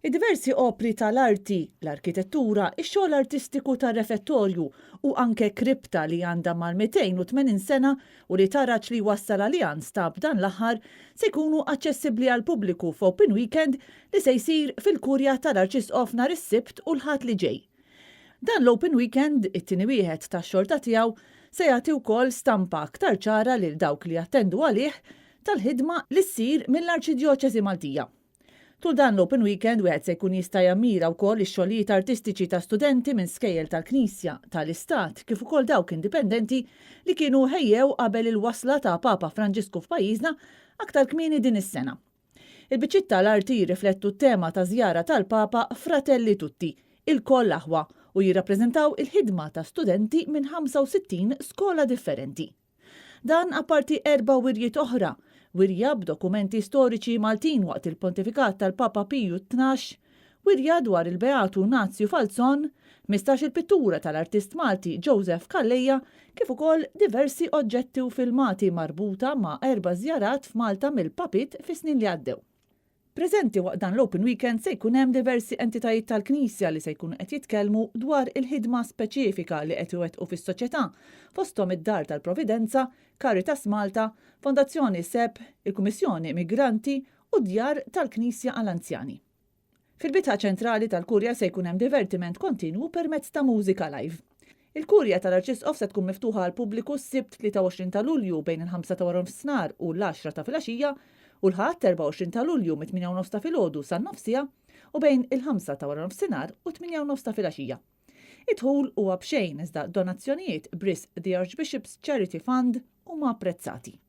Id-diversi opri tal-arti, l-arkitettura, ix-xogħol artistiku tar-refettorju u anke kripta li għandha mal-280 sena u li taraġ li wassal Allianz ta' b'dan l-aħħar se jkunu aċċessibbli għal pubbliku f'Open Weekend li se jsir fil-kurja tal-Arċisqof nhar is-Sibt u l-Ħadd li ġej. Dan l-Open Weekend, it-tieni wieħed tax-xorta tiegħu, se jagħti wkoll stampa aktar ċara lil dawk li attendu għalih tal-ħidma li ssir mill-Arċidjoċesi Maltija. Tul dan l-Open Weekend wieħed se jkun jista' jammira wkoll ix-xogħlijiet artistiċi ta' studenti minn skejjel tal-Knisja, tal-Istat, kif ukoll dawk indipendenti li kienu ħejjew qabel il-wasla ta' Papa Franġisku f'pajjiżna aktar kmieni din is-sena. Il-biċċiet tal-arti jirriflettu t-tema ta' żjara tal-Papa Fratelli Tutti, il-koll aħwa, u jirrappreżentaw il-ħidma ta' studenti minn 65 skola differenti. Dan apparti 4 wirjiet oħra, wirja b'dokumenti storiċi Maltin waqt il-pontifikat tal-Papa Piju XII, wirja dwar il-Beatu Nazju Falzon, 15 il-pittura tal-artist Malti Joseph Calleja, kif ukoll diversi oġġetti u filmati marbuta ma' 4 żjarat f'Malta mill-Papit fis-snin li għaddew. Preżenti waqt dan l-Open Weekend se jkun hemm diversi entitajiet tal-Knisja li se jkunu qed jitkellmu dwar il-ħidma speċifika li qed iwettqu fis-soċjetà, fosthom id-Dar tal-Providenza, Caritas Malta, Fondazzjoni SEP, il-Kummissjoni Migranti u d-Djar tal-Knisja għall-Anzjani. Fil-bitħa ċentrali tal-Kurja se jkun hemm divertiment kontinwu permezz ta' mużika live. Il-Kurja tal-Arċisqof se tkun miftuħa għal pubbliku s-Sibt 23 ta' Lulju bejn il-5 ta' waronofsinhar u l-10 ta' filgħaxija u l-Ħadd 24 ta' Lulju mit-8 ta' filgħodu san-nofsija u bejn il-5 ta' waronofsinhar u 8 ta' filgħaxija. Id-dħul huwa b'xejn iżda donazzjonijiet bris The Archbishop's Charity Fund huma apprezzati.